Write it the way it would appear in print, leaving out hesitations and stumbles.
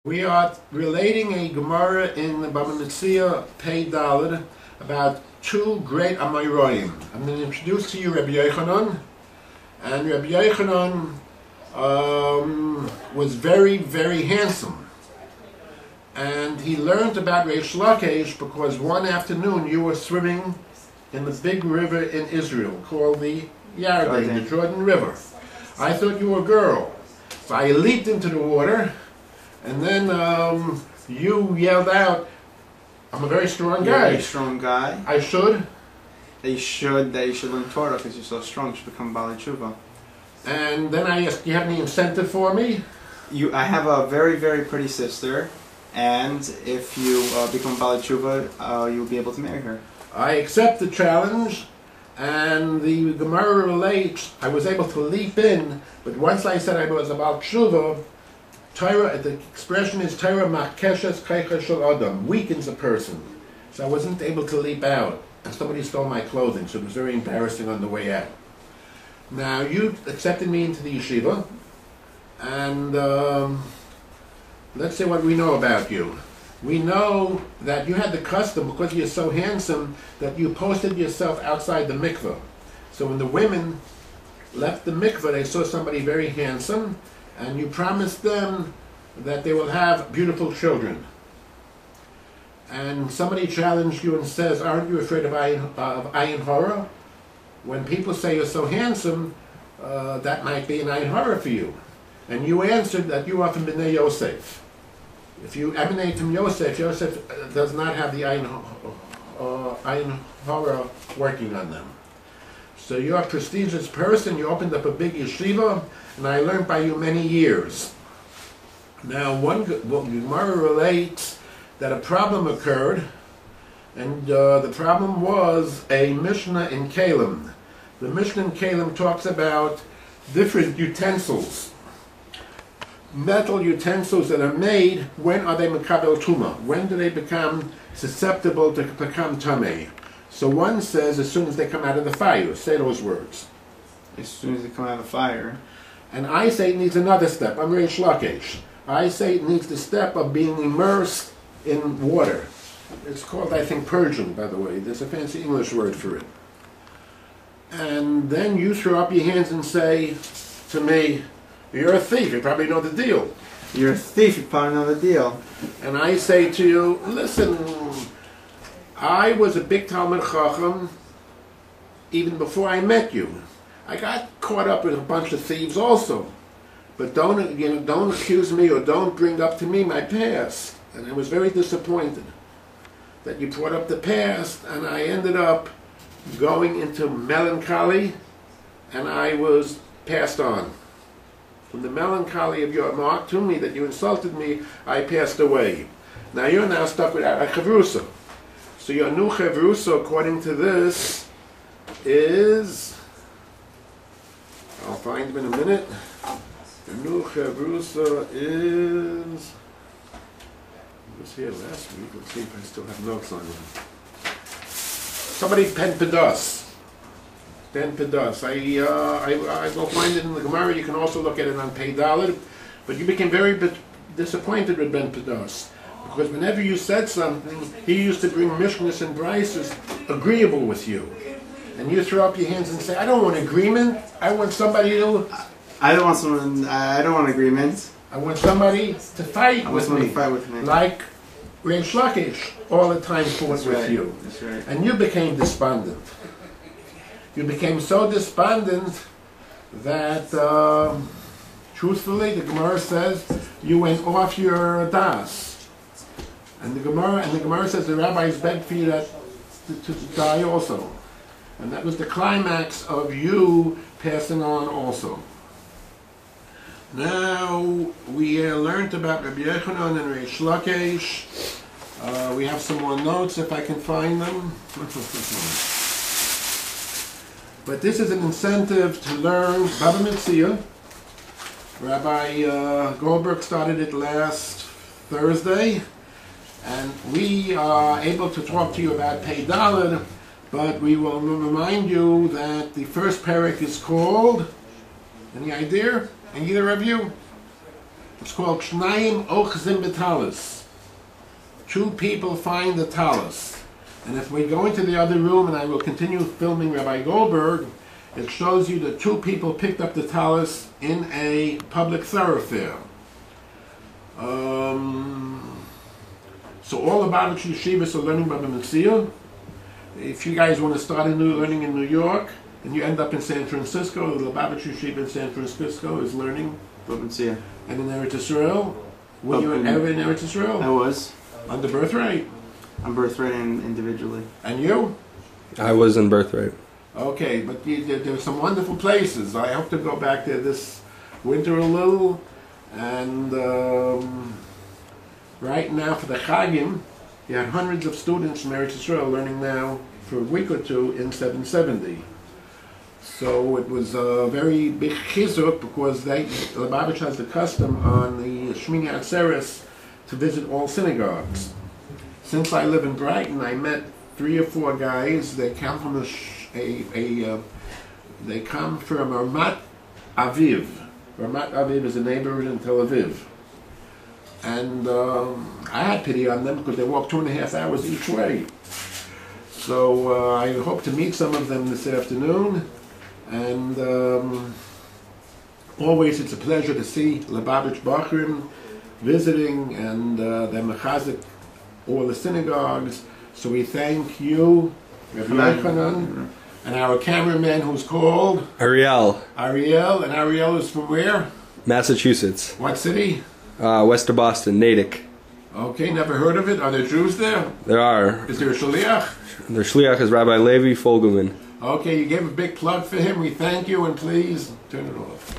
We are relating a Gemara in the Baba Metzia Pei Daled about two great Amoraim. I'm going to introduce to you Rebbe Yochanan. And Rebbe Yochanan was very, very handsome. And he learned about Reish Lakish because one afternoon you were swimming in the big river in Israel called the Yarden, the Jordan River. I thought you were a girl. So I leaped into the water. And then you yelled out, "I'm a very strong guy." You're a very strong guy. I should. You should learn Torah because you're so strong. You should become Bali Tshuva. And then I asked, "Do you have any incentive for me?" I have a very, very pretty sister, and if you become Bali Tshuva, you'll be able to marry her. I accept the challenge, and the Gemara relates, I was able to leap in, but once I said I was about Tshuva, Torah, the expression is Torah makeshes keicha shel adam, weakens a person. So I wasn't able to leap out, and somebody stole my clothing, so it was very embarrassing on the way out. Now you accepted me into the yeshiva, and let's say what we know about you. We know that you had the custom, because you're so handsome, that you posted yourself outside the mikveh. So when the women left the mikveh, they saw somebody very handsome, and you promised them that they will have beautiful children. And somebody challenged you and says, "Aren't you afraid of ayin hara?" When people say you're so handsome, that might be an ayin hara for you. And you answered that you are from Bnei Yosef. If you emanate from Yosef, Yosef does not have the ayin hara working on them. So you're a prestigious person, you opened up a big yeshiva, and I learned by you many years. Now, Gemara relates that a problem occurred, and the problem was a Mishnah in Kalim. The Mishnah in Kalim talks about different utensils, metal utensils that are made. When are they mekabel tuma? When do they become susceptible to become tamei? So one says as soon as they come out of the fire. Say those words. As soon as they come out of the fire. And I say it needs another step. I'm Reish Lakish. I say it needs the step of being immersed in water. It's called, I think, purging, by the way. There's a fancy English word for it. And then you throw up your hands and say to me, "You're a thief. You probably know the deal." You're a thief. You probably know the deal. And I say to you, "Listen, I was a big Talmud Chacham even before I met you. I got caught up with a bunch of thieves also. But don't accuse me or don't bring up to me my past." And I was very disappointed that you brought up the past, and I ended up going into melancholy, and I was passed on. From the melancholy of your remark to me that you insulted me, I passed away. Now you're now stuck with a chavrusa. So your new chavrusa, according to this, is, I'll find him in a minute. The new chavrusa is, he was here last week. Let's see if I still have notes on him. Somebody pen pedas. Ben Pedas. I will find it in the Gemara. You can also look at it on Pei Daled. But you became very disappointed with Ben Pedas, because whenever you said something, he used to bring Mishnahs and Brises agreeable with you. And you throw up your hands and say, "I don't want agreement. I want somebody to..." I don't want agreement. I want somebody to fight with me. Like Reish Lakish all the time fought with you. That's right. And you became despondent. You became so despondent that, truthfully, the Gemara says you went off your das. And the Gemara says the rabbis begged for you to die also. And that was the climax of you passing on also. Now, we learned about Rebbe Yochanan and Reish Lakish. We have some more notes if I can find them. But this is an incentive to learn Baba Metzia. Rabbi Goldberg started it last Thursday, and we are able to talk to you about Pei Daled, but we will remind you that the first parak is called, any idea? Either of you? It's called Shnayim Ochzim B'Talis. Two people find the talis. And if we go into the other room, and I will continue filming Rabbi Goldberg, it shows you that two people picked up the talis in a public thoroughfare. So all the Lubavitch Yeshivas are learning Baba Metzia. If you guys want to start a new learning in New York, and you end up in San Francisco, the Lubavitch Yeshiva in San Francisco is learning Baba Metzia. And in Eretz Yisrael, were you ever in Eretz Yisrael? I was. On the birthright? On birthright and individually. And you? I was in birthright. Okay, but there's some wonderful places. I hope to go back there this winter a little. And right now for the Chagim, you had hundreds of students from Eretz Yisrael learning now for a week or two in 770. So it was a very big chizuk because Lubavitch has the custom on the Shmini Atzeres to visit all synagogues. Since I live in Brighton, I met 3 or 4 guys. They come from they come from Ramat Aviv. Ramat Aviv is a neighborhood in Tel Aviv. And I had pity on them because they walked 2.5 hours each way. So I hope to meet some of them this afternoon. And always it's a pleasure to see Lubavitch Bachrim visiting, and they're mechazik all the synagogues. So we thank you, Rebbe Yochanan, and our cameraman who's called Ariel, and Ariel is from where? Massachusetts. What city? West of Boston, Natick. Okay, never heard of it. Are there Jews there? There are. Is there a shaliach? The shliach is Rabbi Levi Fogelman. Okay, you gave a big plug for him. We thank you, and please turn it off.